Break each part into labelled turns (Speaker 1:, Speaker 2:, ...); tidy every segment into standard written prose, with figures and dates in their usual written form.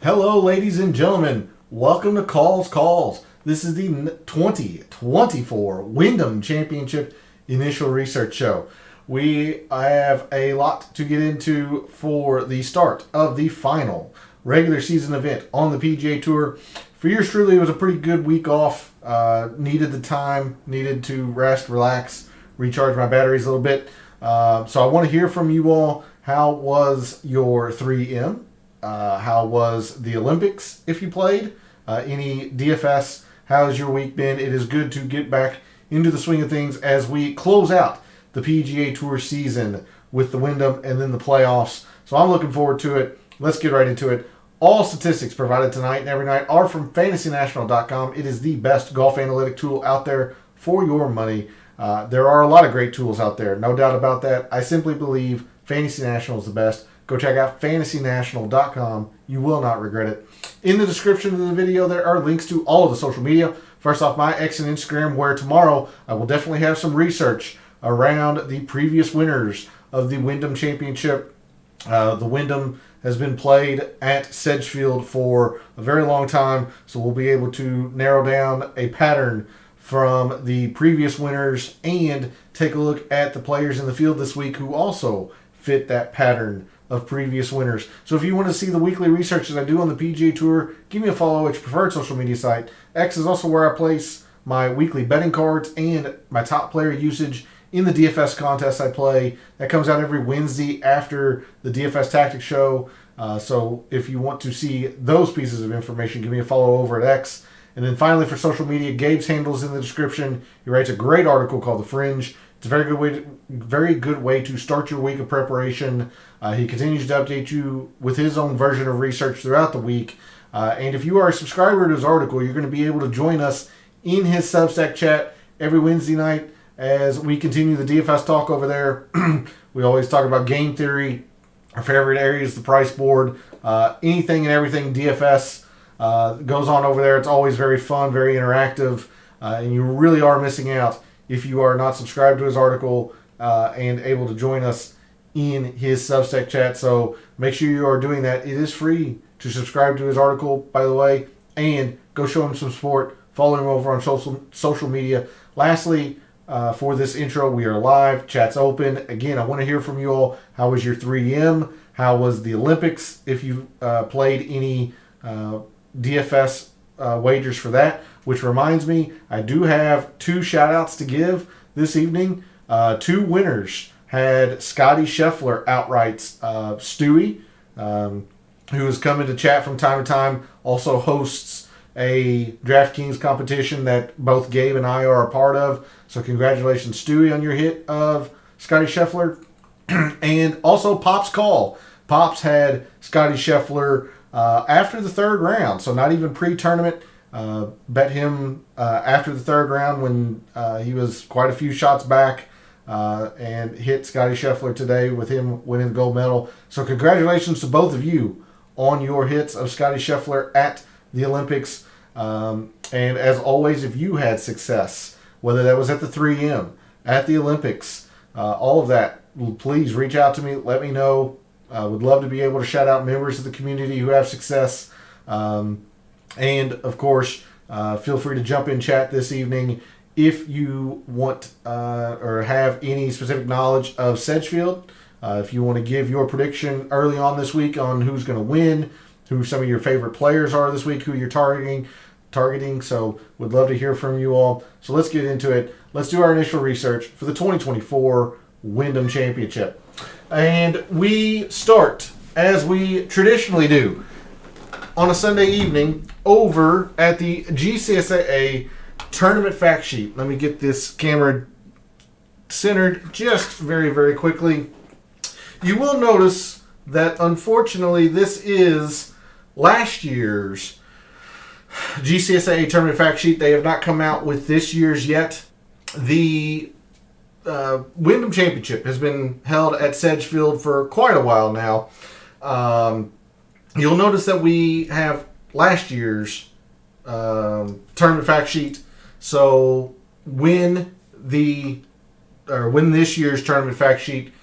Speaker 1: Hello, ladies and gentlemen. Welcome to Calls. This is the 2024 Wyndham Championship Initial Research Show. We have a lot to get into for the start of the final regular season event on the PGA Tour. For yours truly, it was a pretty good week off. Needed the time, needed to rest, relax, recharge my batteries a little bit. So I want to hear from you all. How was your 3M? How was the Olympics, if you played? Any DFS? How's your week been? It is good to get back into the swing of things as we close out the PGA Tour season with the Wyndham and then the playoffs. So I'm looking forward to it. Let's get right into it. All statistics provided tonight and every night are from FantasyNational.com. It is the best golf analytic tool out there for your money. There are a lot of great tools out there, no doubt about that. I simply believe Fantasy National is the best. Go check out FantasyNational.com. You will not regret it. In the description of the video, there are links to all of the social media. First off, my X and Instagram, where tomorroro I will definitely have some research around the previous winners of the Wyndham Championship. The Wyndham has been played at Sedgefield for a very long time, so we'll be able to narrow down a pattern from the previous winners and take a look at the players in the field this week who also fit that pattern of previous winners. So if you want to see the weekly research that I do on the PGA Tour, give me a follow at your preferred social media site. X is also where I place my weekly betting cards and my top player usage in the DFS contest I play. That comes out every Wednesday after the DFS Tactics show. So if you want to see those pieces of information, give me a follow over at X. And then finally, for social media, Gabe's handle is in the description. He writes a great article called The Fringe. It's a very good way to start your week of preparation. He continues to update you with his own version of research throughout the week. And if you are a subscriber to his article, you're going to be able to join us in his Substack chat every Wednesday night as we continue the DFS talk over there. We always talk about game theory, our favorite areas, the price board, anything and everything DFS goes on over there. It's always very fun, very interactive, and you really are missing out if you are not subscribed to his article and able to join us in his Substack chat. So make sure you are doing that. It is free to subscribe to his article, by the way, and go show him some support. Follow him over on social media. Lastly, for this intro, we are live. Chat's open. Again, I want to hear from you all. How was your 3M? How was the Olympics? If you played any DFS wagers for that. Which reminds me, I do have two shout-outs to give this evening. Two winners had Scotty Scheffler outrights. Stewie, who is coming to chat from time to time, also hosts a DraftKings competition that both Gabe and I are a part of. So congratulations, Stewie, on your hit of Scotty Scheffler. And also Pop's call. Pops had Scotty Scheffler after the third round, so not even pre-tournament. Bet him after the third round when he was quite a few shots back and hit Scotty Scheffler today with him winning the gold medal. So congratulations to both of you on your hits of Scotty Scheffler at the Olympics. And as always, if you had success, whether that was at the 3M, at the Olympics, all of that, please reach out to me. Let me know. Would love to be able to shout out members of the community who have success. And, of course, feel free to jump in chat this evening if you want or have any specific knowledge of Sedgefield. If you want to give your prediction early on this week on who's going to win, who some of your favorite players are this week, who you're targeting. So would love to hear from you all. So let's get into it. Let's do our initial research for the 2024 Wyndham Championship. And we start, as we traditionally do, on a Sunday evening over at the GCSAA tournament fact sheet. Let me get this camera centered just very, very quickly. You will notice that, unfortunately, this is last year's GCSAA tournament fact sheet. They have not come out with this year's yet. The Wyndham Championship has been held at Sedgefield for quite a while now. You'll notice that we have last year's tournament fact sheet. So when this year's tournament fact sheet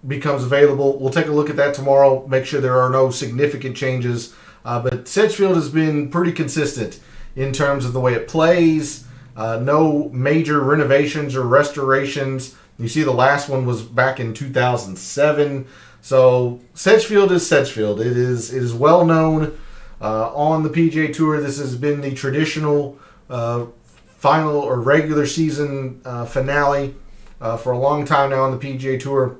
Speaker 1: becomes available, we'll take a look at that tomorrow. Make sure there are no significant changes But Sedgefield has been pretty consistent in terms of the way it plays. No major renovations or restorations. You see the last one was back in 2007. So Sedgefield is Sedgefield. It is well known on the PGA Tour. This has been the traditional final or regular season finale for a long time now on the PGA Tour.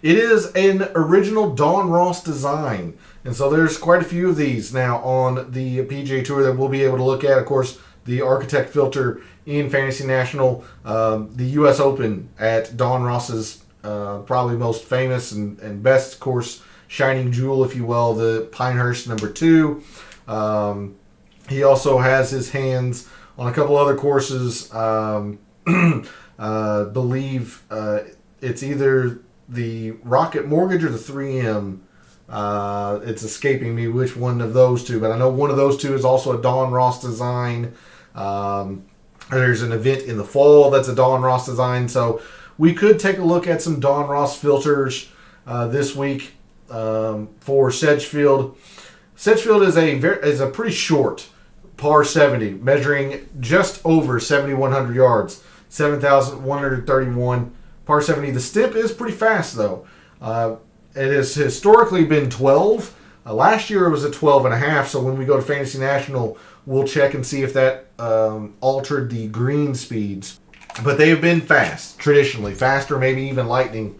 Speaker 1: It is an original Don Ross design. And so there's quite a few of these now on the PGA Tour that we'll be able to look at. Of course, the Architect filter in Fantasy National, the U.S. Open at Don Ross's probably most famous and best course, shining jewel, if you will, the Pinehurst number 2. He also has his hands on a couple other courses. Believe it's either the Rocket Mortgage or the 3M. It's escaping me which one of those two, but I know one of those two is also a Don Ross design. There's an event in the fall that's a Don Ross design, so we could take a look at some Don Ross filters this week for Sedgefield. Sedgefield is a pretty short par 70, measuring just over 7,100 yards, 7,131 par 70. The stimp is pretty fast though. It has historically been 12. Last year it was a 12.5. So when we go to Fantasy National, we'll check and see if that altered the green speeds. But they have been fast, traditionally. Faster, maybe even lightning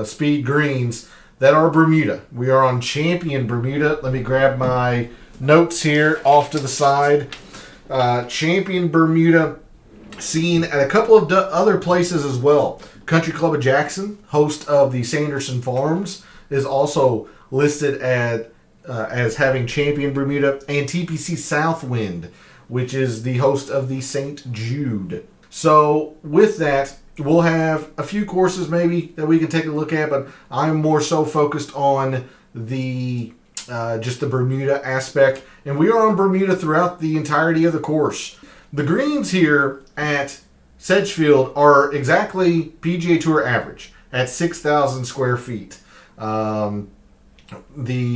Speaker 1: speed greens that are Bermuda. We are on Champion Bermuda. Let me grab my notes here off to the side. Champion Bermuda, seen at a couple of other places as well. Country Club of Jackson, host of the Sanderson Farms, is also listed as having Champion Bermuda, and TPC Southwind, which is the host of the St. Jude. So with that, we'll have a few courses maybe that we can take a look at, but I'm more so focused on the just the Bermuda aspect, and we are on Bermuda throughout the entirety of the course. The greens here at Sedgefield are exactly PGA Tour average at 6,000 square feet. The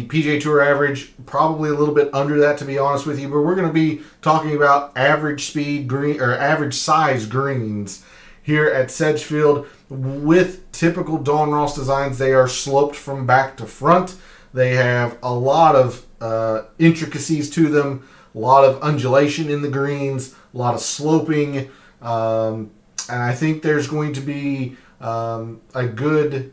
Speaker 1: PGA Tour average probably a little bit under that, to be honest with you, but we're going to be talking about average speed green or average size greens here at Sedgefield. With typical Don Ross designs, they are sloped from back to front. They have a lot of intricacies to them, a lot of undulation in the greens, a lot of sloping, and I think there's going to be a good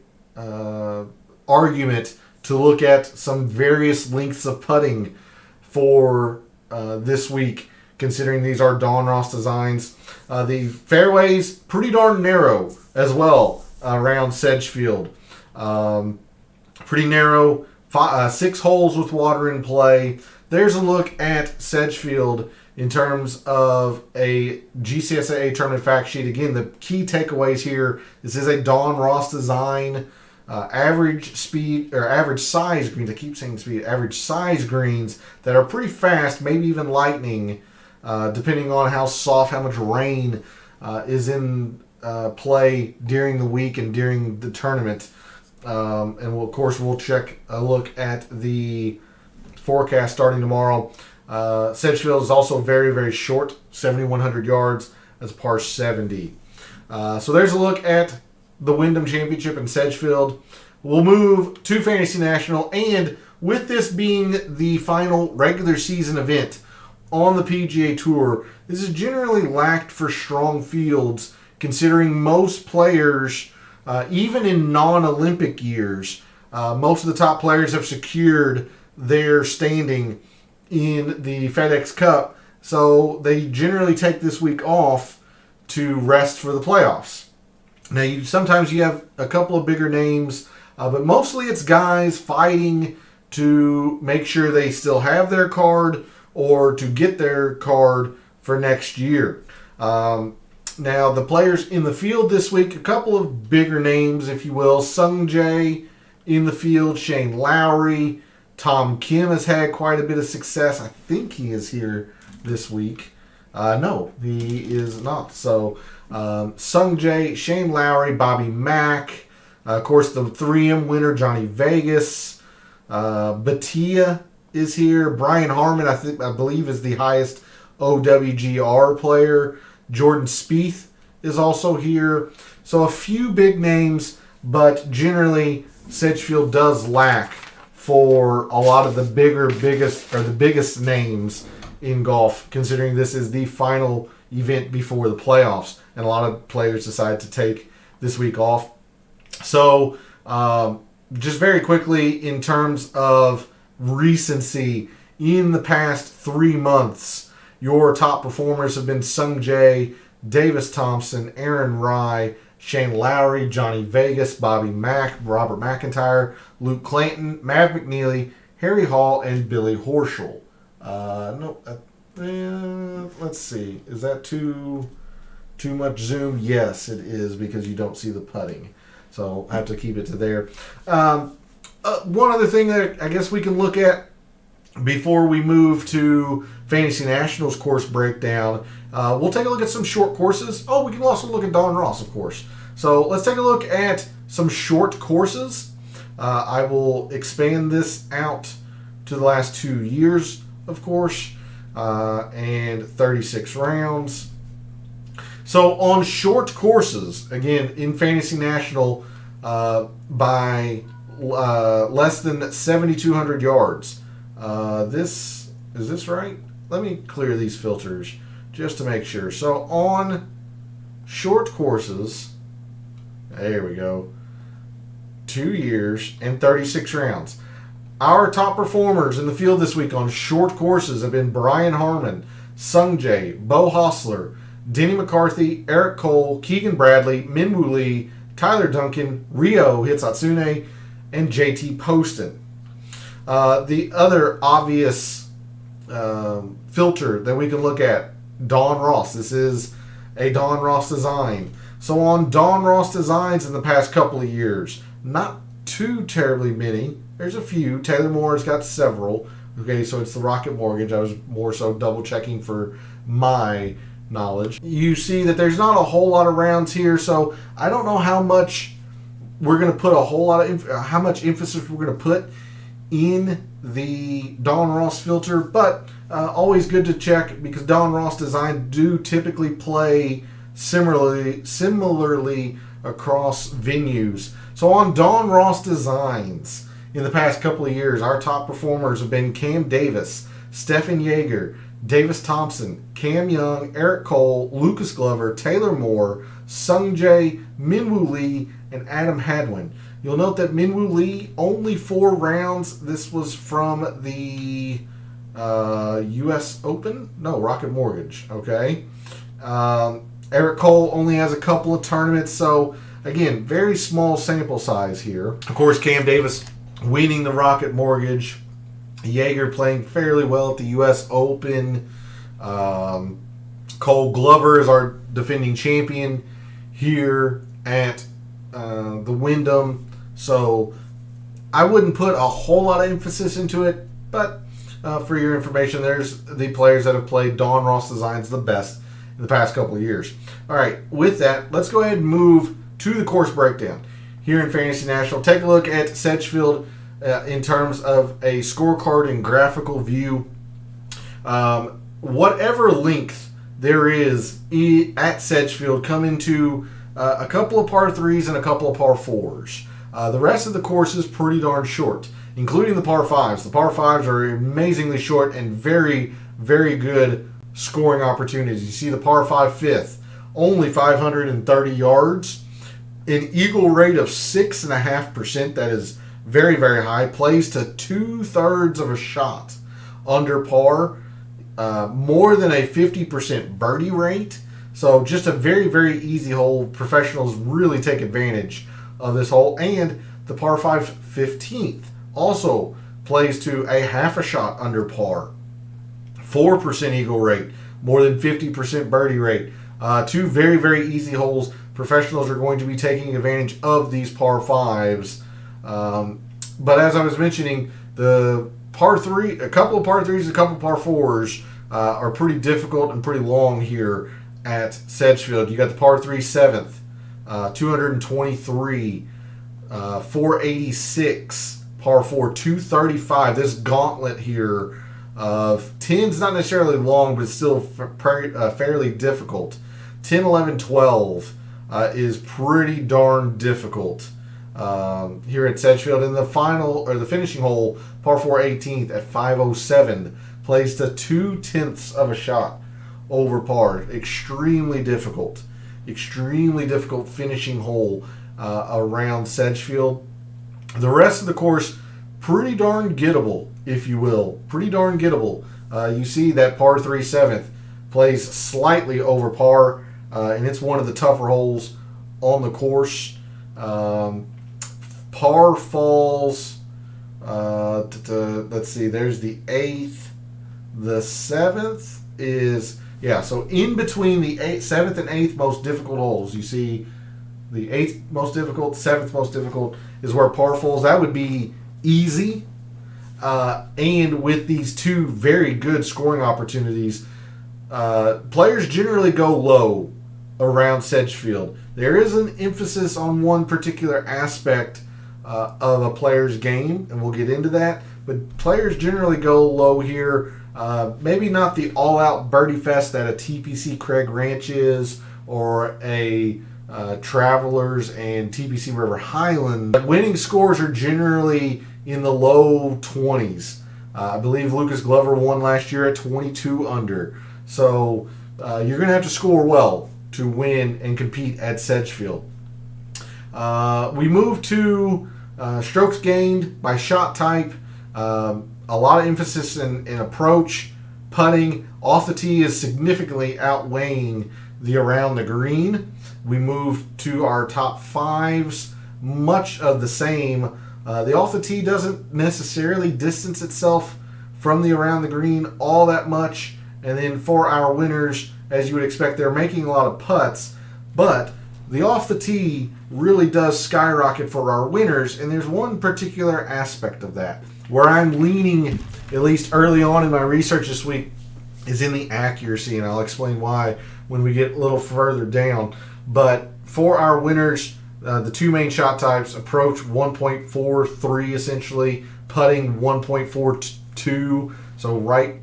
Speaker 1: argument to look at some various lengths of putting for this week, considering these are Don Ross designs. The fairways, pretty darn narrow as well around Sedgefield. Pretty narrow, 6 holes with water in play. There's a look at Sedgefield in terms of a GCSAA tournament fact sheet. Again, the key takeaways here, this is a Don Ross design. Average speed or average size greens, I keep saying speed, average size greens that are pretty fast, maybe even lightning, depending on how soft, how much rain is in play during the week and during the tournament. And we'll, of course, we'll check a look at the forecast starting tomorrow. Sedgefield is also very, very short, 7,100 yards as par 70. So there's a look at the Wyndham Championship in Sedgefield. We'll move to Fantasy National, and with this being the final regular season event on the PGA Tour, this is generally lacked for strong fields, considering most players, even in non-Olympic years, most of the top players have secured their standing in the FedEx Cup, so they generally take this week off to rest for the playoffs. Now, sometimes you have a couple of bigger names, but mostly it's guys fighting to make sure they still have their card or to get their card for next year. Now, the players in the field this week, a couple of bigger names, if you will. Sung Jae in the field, Shane Lowry. Tom Kim has had quite a bit of success. I think he is here this week. No, he is not. So, Sung Jae, Shane Lowry, Bobby Mack, of course the 3M winner Johnny Vegas, Batia is here. Brian Harmon, I believe, is the highest OWGR player. Jordan Spieth is also here. So a few big names, but generally Sedgefield does lack for a lot of the biggest names in golf, considering this is the final event before the playoffs, and a lot of players decide to take this week off. So just very quickly, in terms of recency, in the past 3 months, your top performers have been Sung Jae, Davis Thompson, Aaron Rai, Shane Lowry, Johnny Vegas, Bobby Mack, Robert McIntyre, Luke Clanton, Mav McNeely, Harry Hall, and Billy Horschel. Let's see. Is that too much zoom? Yes, it is, because you don't see the putting. So I have to keep it to there. One other thing that I guess we can look at before we move to Fantasy Nationals course breakdown, we'll take a look at some short courses. Oh, we can also look at Don Ross, of course. So let's take a look at some short courses. I will expand this out to the last 2 years, of course, and 36 rounds. So on short courses, again, in Fantasy National, by less than 7,200 yards. Is this right? Let me clear these filters just to make sure. So on short courses, there we go, 2 years and 36 rounds. Our top performers in the field this week on short courses have been Brian Harmon, Sung Jae, Bo Hostler, Denny McCarthy, Eric Cole, Keegan Bradley, Minwoo Lee, Tyler Duncan, Ryo Hitsatsune, and JT Poston. The other obvious filter that we can look at, Don Ross. This is a Don Ross design. So on Don Ross designs in the past couple of years, not too terribly many. There's a few. Taylor Moore's got several. Okay, so it's the Rocket Mortgage. I was more so double checking for my knowledge. You see that there's not a whole lot of rounds here, so I don't know how much we're going to put how much emphasis we're going to put in the Don Ross filter, but always good to check, because Don Ross design do typically play similarly across venues. So on Don Ross designs in the past couple of years, our top performers have been Cam Davis, Stephen Yeager, Davis Thompson, Cam Young, Eric Cole, Lucas Glover, Taylor Moore, Sung Jae, Minwoo Lee, and Adam Hadwin. You'll note that Minwoo Lee, only 4 rounds. This was from the U.S. Open? No, Rocket Mortgage. Okay. Eric Cole only has a couple of tournaments. So, again, very small sample size here. Of course, Cam Davis winning the Rocket Mortgage. Yeager playing fairly well at the U.S. Open. Cole Glover is our defending champion here at the Wyndham. So I wouldn't put a whole lot of emphasis into it, but for your information, there's the players that have played Don Ross designs the best in the past couple of years. All right, with that, let's go ahead and move to the course breakdown here in Fantasy National. Take a look at Sedgefield in terms of a scorecard and graphical view. Whatever length there is at Sedgefield come into a couple of par 3s and a couple of par 4s. The rest of the course is pretty darn short, including the par 5s. The par 5s are amazingly short and very, very good scoring opportunities. You see the par 5 fifth, only 530 yards, an eagle rate of 6.5%. That is very, very high. Plays to 2/3 of a shot under par. More than a 50% birdie rate. So just a very, very easy hole. Professionals really take advantage of this hole. And the par 5 15th also plays to a half a shot under par. 4% eagle rate. More than 50% birdie rate. 2 very, very easy holes. Professionals are going to be taking advantage of these par 5s. But as I was mentioning, the par 3, a couple of par 3s, a couple of par 4s are pretty difficult and pretty long here at Sedgefield. You got the par 3 7th, 223, 486, par 4, 235. This gauntlet here of 10's not necessarily long, but it's still fairly difficult. 10, 11, 12 is pretty darn difficult here at Sedgefield. In the the finishing hole, par 4, 18th at 507, plays to 2/10 of a shot over par. Extremely difficult finishing hole around Sedgefield. The rest of the course, pretty darn gettable, if you will. Pretty darn gettable. You see that par 3 7th plays slightly over par, and it's one of the tougher holes on the course. Par falls, let's see, there's the 8th. The 7th is, so in between the 7th and 8th most difficult holes, you see the 8th most difficult, 7th most difficult is where par falls. That would be easy. And with these two very good scoring opportunities, players generally go low around Sedgefield. There is an emphasis on one particular aspect of a player's game, and we'll get into that. But players generally go low here. Maybe not the all-out birdie fest that a TPC Craig Ranch is, or a Travelers and TPC River Highland. Winning scores are generally in the low 20s. I believe Lucas Glover won last year at 22 under. So you're going to have to score well to win and compete at Sedgefield. We move to strokes gained by shot type. A lot of emphasis in approach, putting. Off the tee is significantly outweighing the around the green. We move to our top fives, much of the same. The off the tee doesn't necessarily distance itself from the around the green all that much. And then for our winners, as you would expect, they're making a lot of putts. But the off the tee really does skyrocket for our winners. And there's one particular aspect of that where I'm leaning, at least early on in my research this week, is in the accuracy. And I'll explain why when we get a little further down. But for our winners, the two main shot types, approach 1.43 essentially, putting 1.42, so right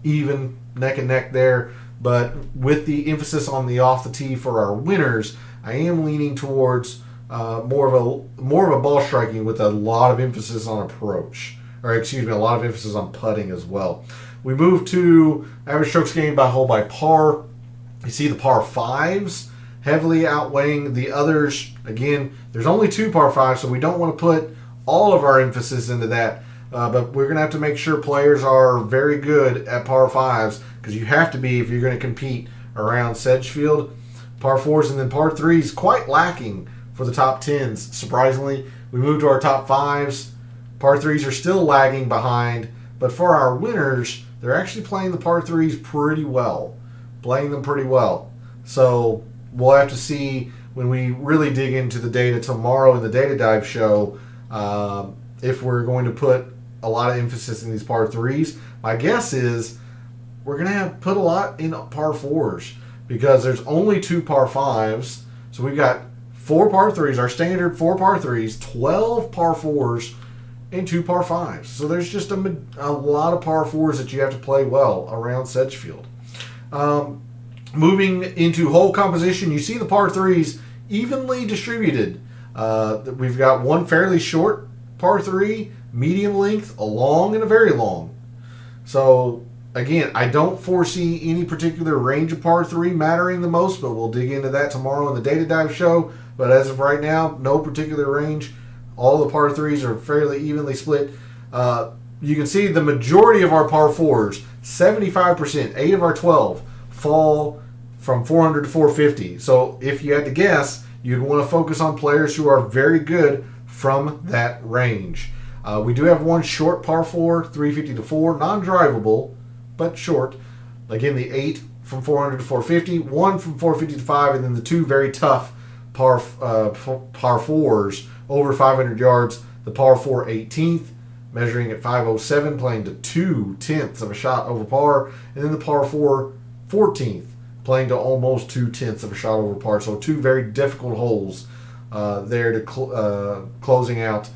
Speaker 1: even, neck and neck there. But with the emphasis on the off the tee for our winners, I am leaning towards more of a ball striking with a lot of emphasis on approach, a lot of emphasis on putting as well. We move to average strokes gained by hole by par. You see the par fives heavily outweighing the others. Again, there's only two par fives, so we don't want to put all of our emphasis into that. But we're going to have to make sure players are very good at par fives, because you have to be if you're going to compete around Sedgefield. Par fours and then par threes quite lacking for the top tens. Surprisingly, we move to our top fives. Par threes are still lagging behind, but for our winners, they're actually playing the par threes pretty well. So we'll have to see when we really dig into the data tomorrow in the Data Dive show if we're going to put a lot of emphasis in these par threes. My guess is we're going to have put a lot in par fours, because there's only two par fives. So we've got 4 par threes, our standard 4 par threes, 12 par fours, and 2 par fives. So there's just a lot of par fours that you have to play well around Sedgefield. Moving into hole composition, you see the par threes evenly distributed. We've got one fairly short par three, medium length, a long, and a very long. So again, I don't foresee any particular range of par three mattering the most, but we'll dig into that tomorrow in the Data Dive show. But as of right now, no particular range. All the par threes are fairly evenly split. You can see the majority of our par fours, 75%, 8 of our 12, fall from 400 to 450. So if you had to guess, you'd want to focus on players who are very good from that range. We do have one short par 4, 350 to 4, non-drivable, but short. Again, the 8 from 400 to 450, 1 from 450 to 5, and then the 2 very tough par 4s over 500 yards. The par 4 18th, measuring at 507, playing to 2/10 of a shot over par, and then the par 4 14th, playing to almost 2/10 of a shot over par. So 2 very difficult holes there to closing out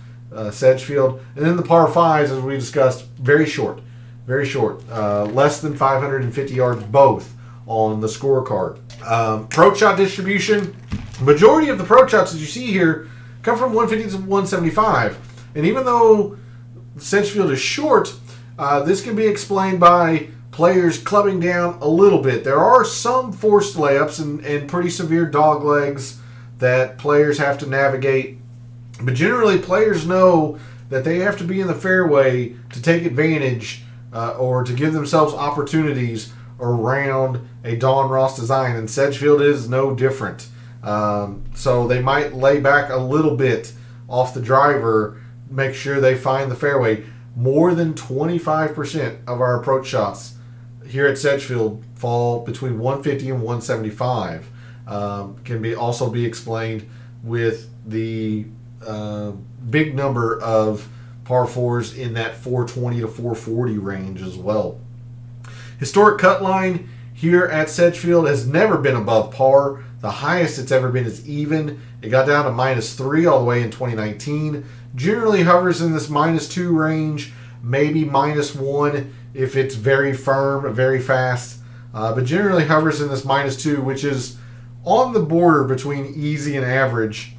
Speaker 1: Sedgefield. And then the par 5s, as we discussed, very short. Very short. Less than 550 yards both on the scorecard. Approach shot distribution. Majority of the approach shots that you see here come from 150 to 175. And even though Sedgefield is short, this can be explained by players clubbing down a little bit. There are some forced layups and pretty severe dog legs that players have to navigate. But generally, players know that they have to be in the fairway to take advantage or to give themselves opportunities around a Don Ross design. And Sedgefield is no different. So they might lay back a little bit off the driver, make sure they find the fairway. More than 25% of our approach shots here at Sedgefield fall between 150 and 175. Can also be explained with the big number of par 4s in that 420 to 440 range as well. Historic cut line here at Sedgefield has never been above par. The highest it's ever been is even. It got down to -3 all the way in 2019. Generally hovers in this -2 range, maybe -1 if it's very firm, very fast. But generally hovers in this -2, which is on the border between easy and average.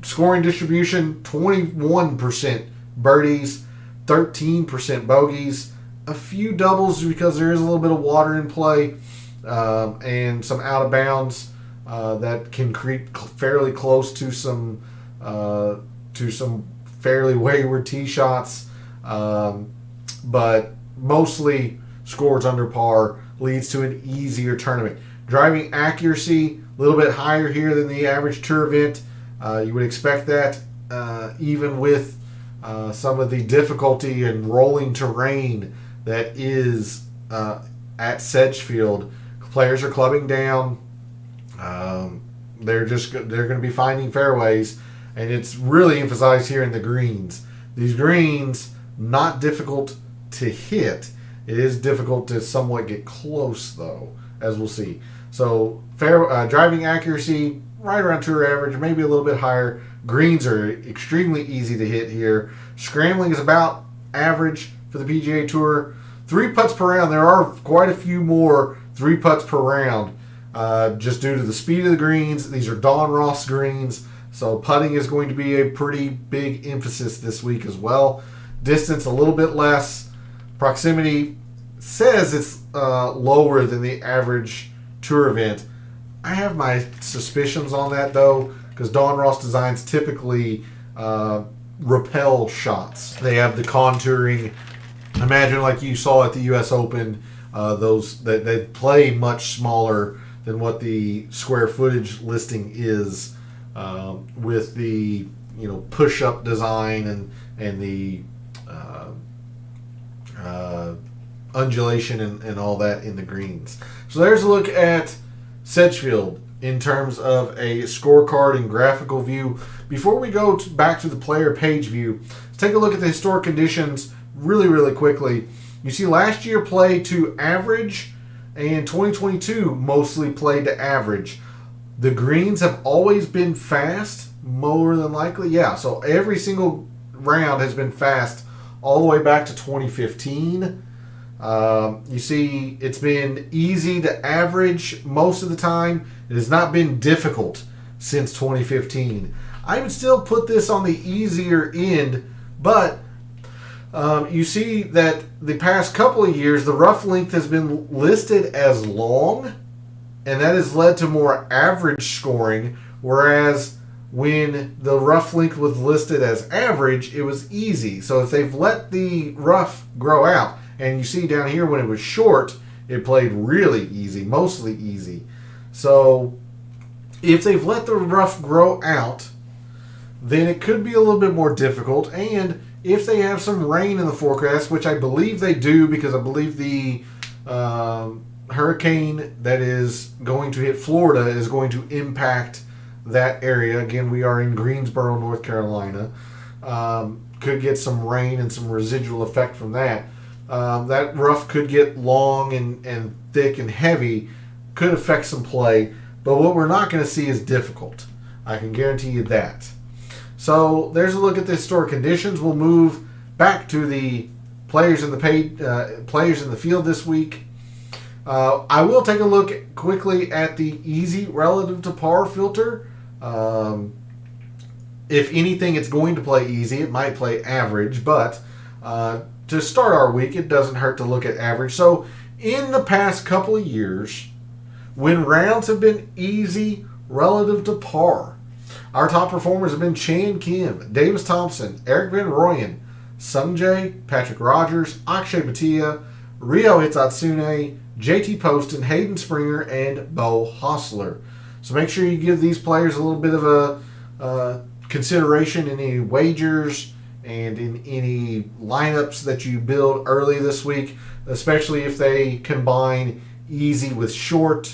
Speaker 1: Scoring distribution, 21% birdies, 13% bogeys, a few doubles because there is a little bit of water in play, and some out of bounds that can creep fairly close to some fairly wayward tee shots, but mostly scores under par, leads to an easier tournament. Driving accuracy, a little bit higher here than the average tour event. You would expect that even with some of the difficulty and rolling terrain that is at Sedgefield. Players are clubbing down. They're going to be finding fairways, and it's really emphasized here in the greens. These greens, not difficult to hit. It is difficult to somewhat get close, though, as we'll see. So driving accuracy, right around tour average, maybe a little bit higher. Greens are extremely easy to hit here. Scrambling is about average for the PGA Tour. 3 putts per round. There are quite a few more 3 putts per round just due to the speed of the greens. These are Don Ross greens, so putting is going to be a pretty big emphasis this week as well. Distance a little bit less. Proximity says it's lower than the average tour event. I have my suspicions on that, though, because Don Ross designs typically repel shots. They have the contouring. Imagine like you saw at the U.S. Open, those that they play much smaller than what the square footage listing is, with the push-up design and the undulation and all that in the greens. So there's a look at Sedgefield in terms of a scorecard and graphical view. Before we go back to the player page view, let's take a look at the historic conditions really quickly. You see last year played to average, and 2022 mostly played to average. The greens have always been fast, more than likely. Yeah, so every single round has been fast all the way back to 2015. You see it's been easy to average most of the time. It has not been difficult since 2015. I would still put this on the easier end, but you see that the past couple of years, the rough length has been listed as long, and that has led to more average scoring, whereas when the rough length was listed as average, it was easy. So if they've let the rough grow out, and you see down here when it was short, it played really easy, mostly easy. So if they've let the rough grow out, then it could be a little bit more difficult. And if they have some rain in the forecast, which I believe they do, because I believe the hurricane that is going to hit Florida is going to impact that area. Again, we are in Greensboro, North Carolina. Could get some rain and some residual effect from that. That rough could get long and thick and heavy, could affect some play, but what we're not going to see is difficult. I can guarantee you that. So there's a look at the historic conditions. We'll move back to the players in the players in the field this week. I will take a look quickly at the easy relative to par filter. If anything, it's going to play easy. It might play average, but to start our week, it doesn't hurt to look at average. So in the past couple of years, when rounds have been easy relative to par, our top performers have been Chan Kim, Davis Thompson, Eric Van Rooyen, Sungjae, Patrick Rogers, Akshay Bhatia, Ryo Hitsatsune, JT Poston, Hayden Springer, and Bo Hostler. So make sure you give these players a little bit of a consideration in any wagers and in any lineups that you build early this week, especially if they combine easy with short,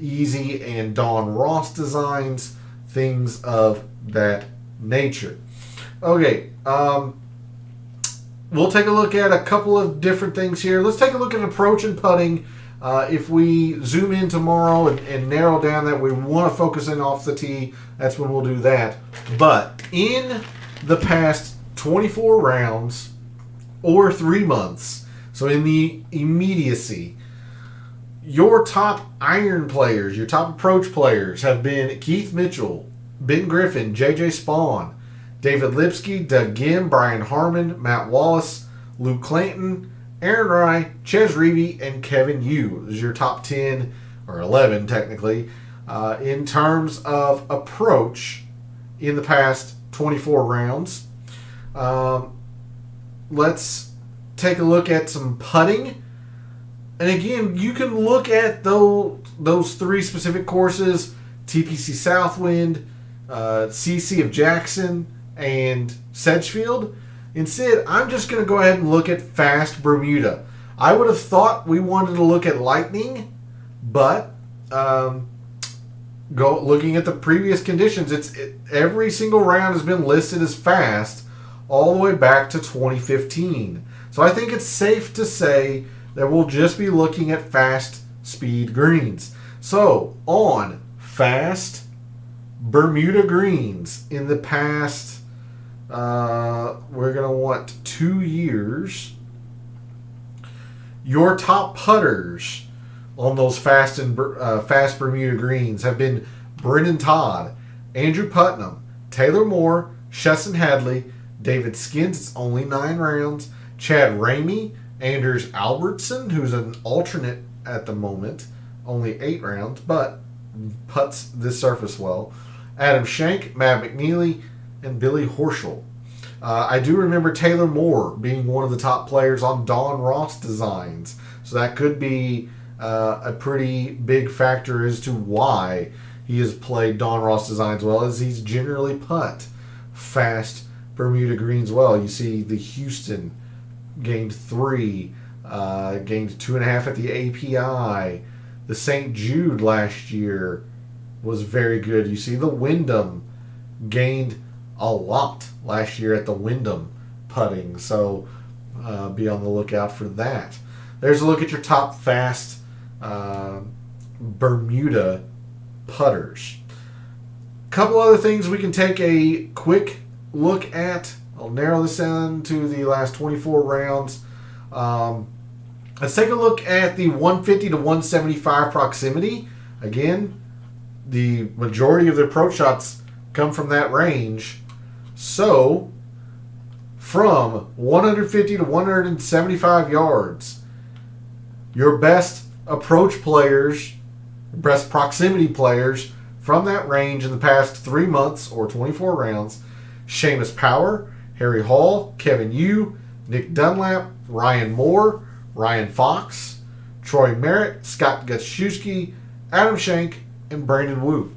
Speaker 1: easy and Don Ross designs, things of that nature. Okay, we'll take a look at a couple of different things here. Let's take a look at approach and putting. If we zoom in tomorrow and narrow down that we want to focus in off the tee, that's when we'll do that. But in the past 24 rounds or 3 months, so in the immediacy, your top iron players, your top approach players have been Keith Mitchell, Ben Griffin, JJ Spawn, David Lipsky, Doug Gim, Brian Harmon, Matt Wallace, Luke Clanton, Aaron Rai, Ches Reavie, and Kevin Yu. Those are your top 10, or 11 technically, in terms of approach in the past 24 rounds. Let's take a look at some putting. And again, you can look at those 3 specific courses, TPC Southwind, CC of Jackson, and Sedgefield. Instead, I'm just going to go ahead and look at fast Bermuda. I would have thought we wanted to look at Lightning, but looking at the previous conditions, every single round has been listed as fast all the way back to 2015. So I think it's safe to say that we'll just be looking at fast speed greens. So on fast Bermuda greens in the past, we're going to want 2 years. Your top putters on those fast Bermuda greens have been Brendan Todd, Andrew Putnam, Taylor Moore, Chesson Hadley, David Skins, it's only 9 rounds, Chad Ramey, Anders Albertson, who's an alternate at the moment, only 8 rounds, but putts this surface well, Adam Schenk, Matt McNeely, and Billy Horschel. I do remember Taylor Moore being one of the top players on Don Ross designs, so that could be a pretty big factor as to why he has played Don Ross designs well, as he's generally putt fast Bermuda greens well. You see the Houston gained 3, gained 2.5 at the API. The St. Jude last year was very good. You see the Wyndham gained a lot last year at the Wyndham putting, so be on the lookout for that. There's a look at your top fast Bermuda putters. Couple other things we can take a quick look at. I'll narrow this down to the last 24 rounds. Let's take a look at the 150 to 175 proximity. Again, the majority of the approach shots come from that range. So, from 150 to 175 yards, your best approach players, best proximity players from that range in the past 3 months or 24 rounds: Seamus Power, Harry Hall, Kevin Yu, Nick Dunlap, Ryan Moore, Ryan Fox, Troy Merritt, Scott Gutschewski, Adam Schenk, and Brandon Wu.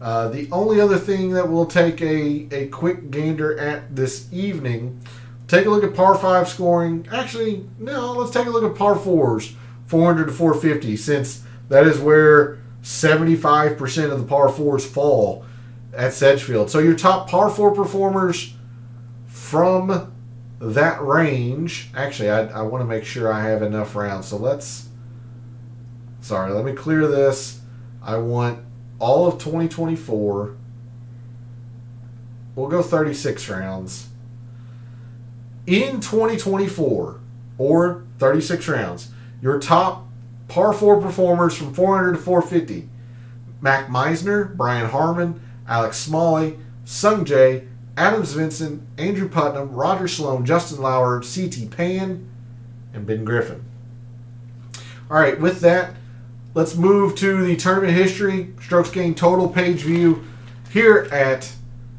Speaker 1: The only other thing that we'll take a quick gander at this evening, take a look at par 5 scoring. Actually, no, let's take a look at par 4s, 400 to 450, since that is where 75% of the par 4s fall at Sedgefield. So your top par 4 performers from that range. Actually, I want to make sure I have enough rounds. So let me clear this. I want all of 2024 we'll go 36 rounds. In 2024, or 36 rounds, your top par 4 performers from 400 to 450. Mac Meisner, Brian Harmon, Alex Smalley, Sung Jae, Adam Svensson, Andrew Putnam, Roger Sloan, Justin Lauer, C.T. Pan, and Ben Griffin. All right, with that, let's move to the tournament history, strokes gained total page view here at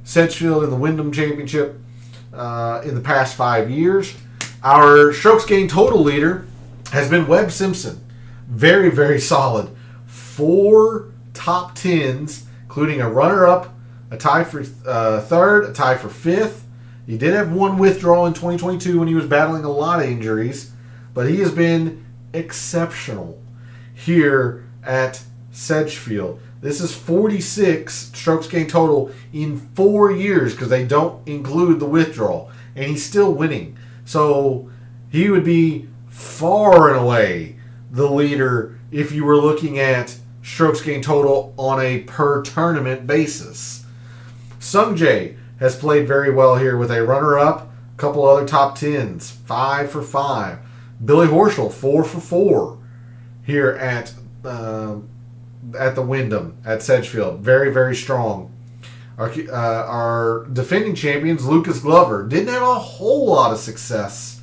Speaker 1: Sedgefield in the Wyndham Championship in the past 5 years. Our strokes gained total leader has been Webb Simpson. Very, very solid. 4 top 10s, including a runner-up, a tie for third, a tie for fifth. He did have one withdrawal in 2022 when he was battling a lot of injuries, but he has been exceptional here at Sedgefield. This is 46 strokes gained total in 4 years because they don't include the withdrawal, and he's still winning. So he would be far and away the leader if you were looking at strokes gained total on a per tournament basis. Sung Jae has played very well here with a runner-up, a couple other top 10s, 5 for 5. Billy Horschel, 4 for 4 here at the Wyndham at Sedgefield. Very, very strong. Our defending champions, Lucas Glover, didn't have a whole lot of success,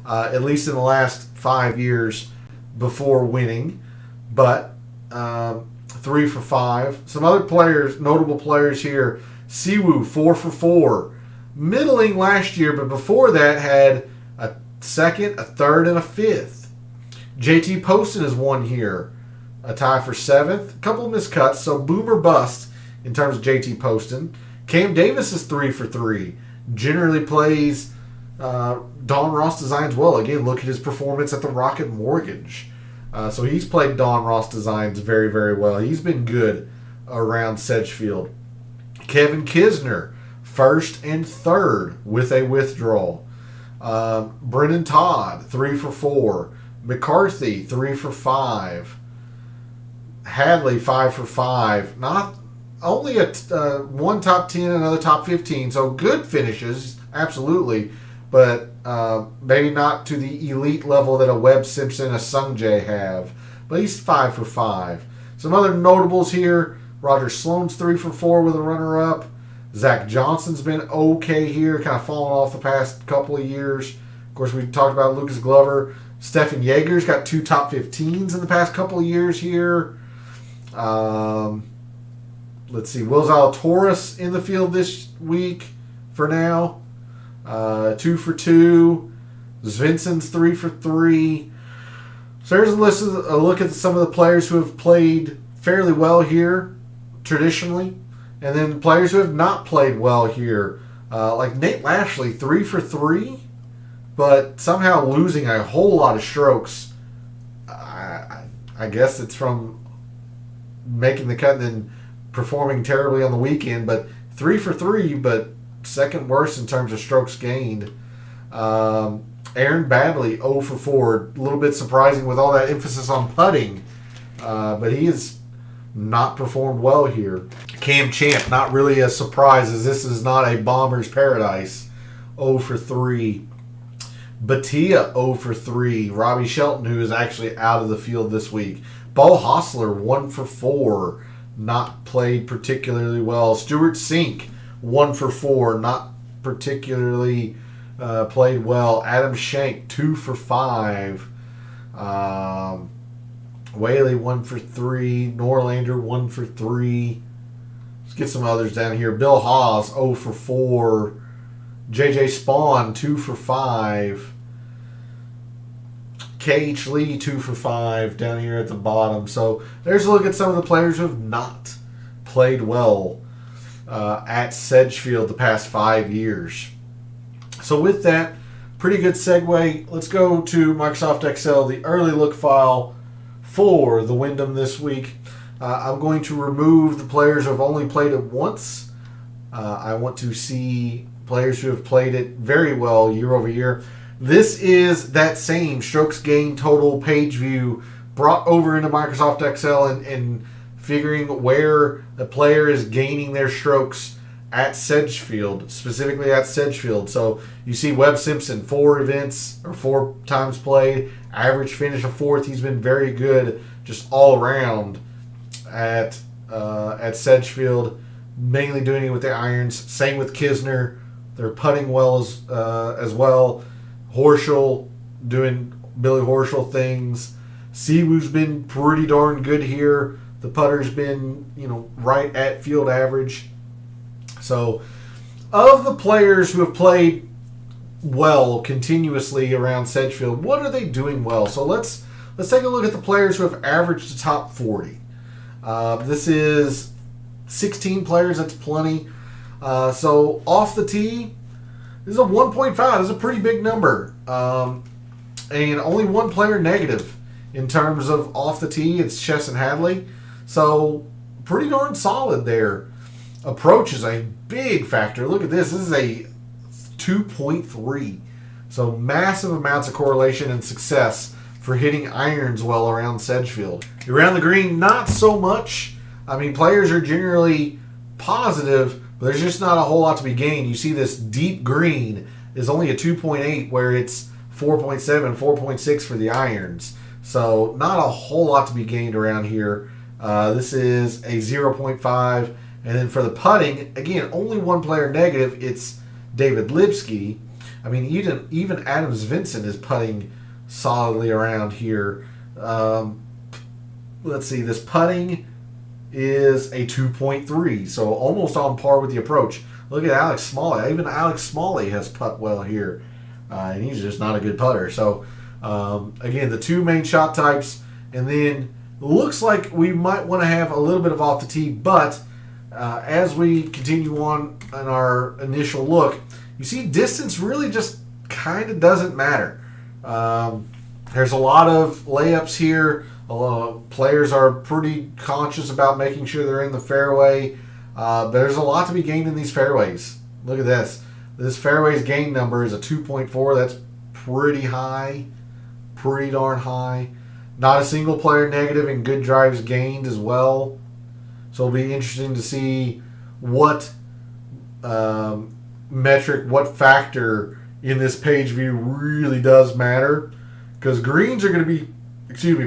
Speaker 1: at least in the last 5 years before winning, but 3 for 5. Some other players, notable players here. Siwoo, 4 for 4. Middling last year, but before that had a second, a third, and a fifth. JT Poston has won here. A tie for 7th. A couple of miscuts, so boom or bust in terms of JT Poston. Cam Davis is 3 for 3. Generally plays Don Ross Designs well. Again, look at his performance at the Rocket Mortgage. So he's played Don Ross Designs very, very well. He's been good around Sedgefield. Kevin Kisner, 1st and 3rd with a withdrawal. Brennan Todd, 3 for 4. McCarthy, 3 for 5. Hadley, 5 for 5. Not only one top 10, another top 15. So good finishes, absolutely. But maybe not to the elite level that a Webb Simpson, a Sung Jae have. But he's 5 for 5. Some other notables here. Roger Sloan's 3 for 4 with a runner-up. Zach Johnson's been okay here, kind of fallen off the past couple of years. Of course, we talked about Lucas Glover. Stefan Jaeger's got 2 top 15s in the past couple of years here. Let's see. Will Zalatoris in the field this week for now. 2 for 2. Svensson's 3 for 3. So there's a look at some of the players who have played fairly well here traditionally, and then players who have not played well here, like Nate Lashley, 3 for 3, but somehow losing a whole lot of strokes. I guess it's from making the cut and then performing terribly on the weekend, but 3 for 3, but second worst in terms of strokes gained. Aaron Badley, 0 for 4. A little bit surprising with all that emphasis on putting, but he has not performed well here. Cam Champ, not really a surprise as this is not a bomber's paradise. 0 for 3. Batia, 0 for 3. Robbie Shelton, who is actually out of the field this week. Bo Hostler, 1 for 4. Not played particularly well. Stuart Sink, 1 for 4. Not particularly played well. Adam Shank, 2 for 5. Whaley, 1 for 3. Norlander, 1 for 3. Let's get some others down here. Bill Haas, 0 for 4. JJ Spawn, 2 for 5. KH Lee, 2 for 5 down here at the bottom. So there's a look at some of the players who have not played well at Sedgefield the past 5 years. So with that, pretty good segue. Let's go to Microsoft Excel, the early look file for the Wyndham this week. I'm going to remove the players who have only played it once. I want to see players who have played it very well year over year. This is that same strokes gained total page view brought over into Microsoft Excel and figuring where the player is gaining their strokes at Sedgefield, specifically at Sedgefield. So you see Webb Simpson, 4 events or 4 times played, average finish of 4th. He's been very good just all around at Sedgefield, mainly doing it with the irons. Same with Kisner. They're putting well as well. Horschel doing Billy Horschel things. Siwoo's been pretty darn good here. The putter's been, right at field average. So, of the players who have played well continuously around Sedgefield, what are they doing well? So let's take a look at the players who have averaged the top 40. This is 16 players. That's plenty. So off the tee, this is a 1.5. This is a pretty big number. And only one player negative in terms of off the tee. It's Chesson Hadley. So pretty darn solid there. Approach is a big factor. Look at this. This is a 2.3. So massive amounts of correlation and success for hitting irons well around Sedgefield. Around the green, not so much. I mean, players are generally positive, but there's just not a whole lot to be gained. You see this deep green is only a 2.8, where it's 4.7, 4.6 for the irons. So not a whole lot to be gained around here. This is a 0.5. And then for the putting, again, only one player negative. It's David Lipsky. I mean, even Adams Vincent is putting solidly around here. Let's see, this putting is a 2.3, so almost on par with the approach. Look at Alex Smalley. Even Alex Smalley has putt well here, and he's just not a good putter. So, again, the 2 main shot types, and then looks like we might want to have a little bit of off the tee, but as we continue on in our initial look, you see distance really just kind of doesn't matter. There's a lot of layups here. Players are pretty conscious about making sure they're in the fairway. There's a lot to be gained in these fairways. Look at this. This fairway's gain number is a 2.4. That's pretty high. Pretty darn high. Not a single player negative in good drives gained as well. So it'll be interesting to see what metric, what factor in this page view really does matter. Because greens are going to be,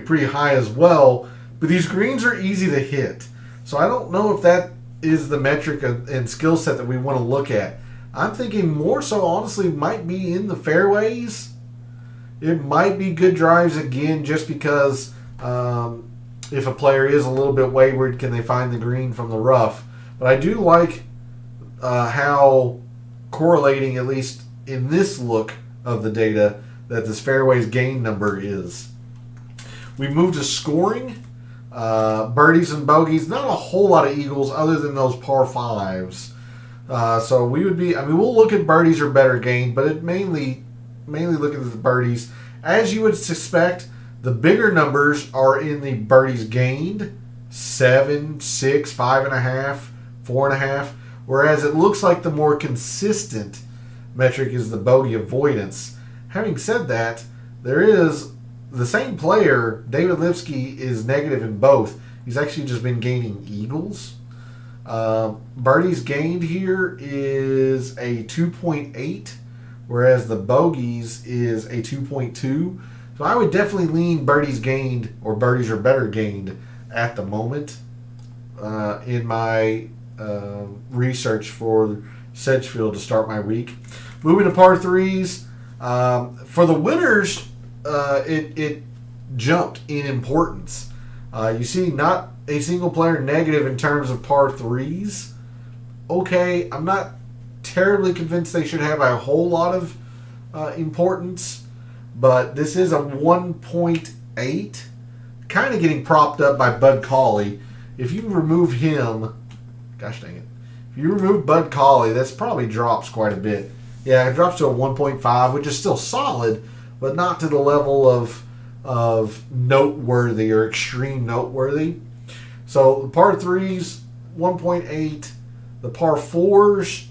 Speaker 1: pretty high as well. But these greens are easy to hit. So I don't know if that is the metric and skill set that we want to look at. I'm thinking more so, honestly, might be in the fairways. It might be good drives again, just because if a player is a little bit wayward, can they find the green from the rough? But I do like how correlating, at least in this look of the data, that this fairway's gain number is. We move to scoring. Birdies and bogeys. Not a whole lot of eagles other than those par 5s. So we would be, we'll look at birdies or better gained, but it mainly looking at the birdies. As you would suspect, the bigger numbers are in the birdies gained, 7, 6, 5.5, 4.5, whereas it looks like the more consistent metric is the bogey avoidance. Having said that, there is the same player, David Lipsky, is negative in both. He's actually just been gaining eagles. Birdies gained here is a 2.8, whereas the bogeys is a 2.2. So I would definitely lean birdies gained or birdies or better gained at the moment in my research for Sedgefield to start my week. Moving to par 3s. For the winners, it jumped in importance. You see not a single player negative in terms of par 3s. Okay, I'm not terribly convinced they should have a whole lot of importance, but this is a 1.8, kind of getting propped up by Bud Cauley. If you remove him, gosh dang it, if you remove Bud Cauley, that's probably drops quite a bit. Yeah, it drops to a 1.5, which is still solid, but not to the level of noteworthy or extreme noteworthy. So the par 3s, 1.8. The par 4s,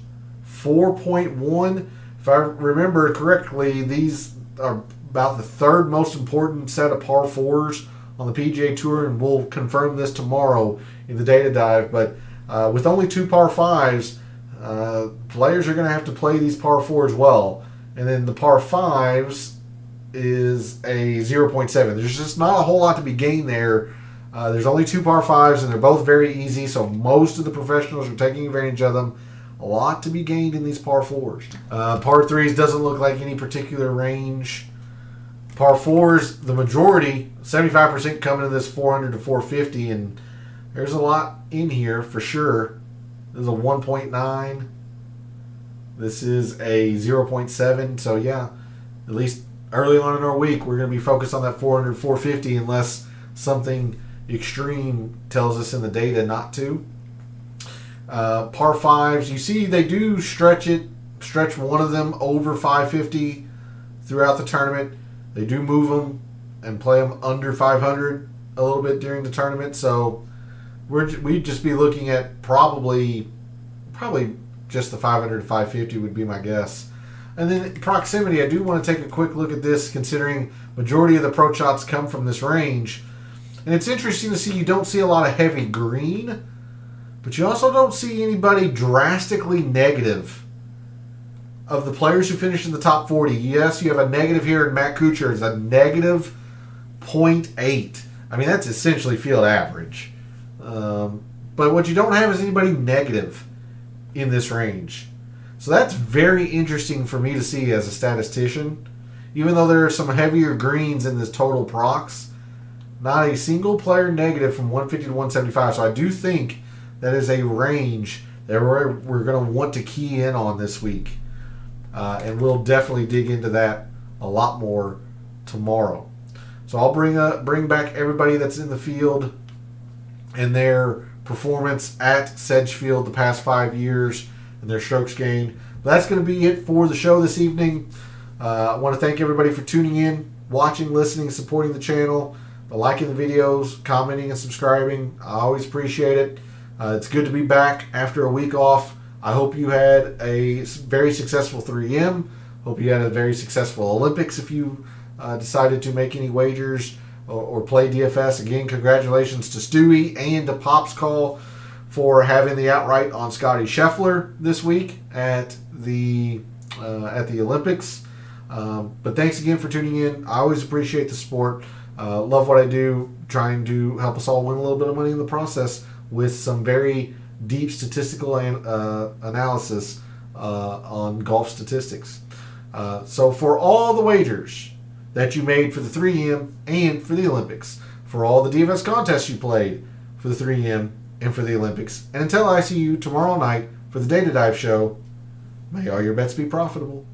Speaker 1: 4.1. If I remember correctly, these are about the third most important set of par 4s on the PGA Tour, and we'll confirm this tomorrow in the data dive. But with only 2 par 5s, players are going to have to play these par 4s well. And then the par 5s is a 0.7. There's just not a whole lot to be gained there. There's only 2 par 5s, and they're both very easy, so most of the professionals are taking advantage of them. A lot to be gained in these par 4s. Par 3s doesn't look like any particular range. Par 4s, the majority, 75% coming in this 400 to 450, and there's a lot in here for sure. This is a 1.9. This is a 0.7. So yeah, at least early on in our week, we're going to be focused on that 400, 450 unless something extreme tells us in the data not to. Par 5s, you see they do stretch one of them over 550 throughout the tournament. They do move them and play them under 500 a little bit during the tournament. So we'd just be looking at probably just the 500 to 550 would be my guess. And then proximity, I do want to take a quick look at this considering majority of the pro shots come from this range. And it's interesting to see you don't see a lot of heavy green, but you also don't see anybody drastically negative. Of the players who finished in the top 40, yes, you have a negative here in Matt Kuchar. It's a negative 0.8. I mean, that's essentially field average. But what you don't have is anybody negative in this range. So that's very interesting for me to see as a statistician. Even though there are some heavier greens in this total procs, not a single player negative from 150 to 175. So I do think that is a range that we're going to want to key in on this week. And we'll definitely dig into that a lot more tomorrow. So I'll bring back everybody that's in the field and their performance at Sedgefield the past 5 years and their strokes gained. But that's going to be it for the show this evening. I want to thank everybody for tuning in, watching, listening, supporting the channel, liking the videos, commenting, and subscribing. I always appreciate it. It's good to be back after a week off. I hope you had a very successful 3M. Hope you had a very successful Olympics if you decided to make any wagers or play DFS. Again, congratulations to Stewie and to Pop's Call for having the outright on Scotty Scheffler this week at the Olympics. But thanks again for tuning in. I always appreciate the support. Love what I do, trying to help us all win a little bit of money in the process with some very deep statistical analysis on golf statistics. So for all the wagers that you made for the 3M and for the Olympics, for all the DFS contests you played for the 3M and for the Olympics, and until I see you tomorrow night for the Data Dive show, may all your bets be profitable.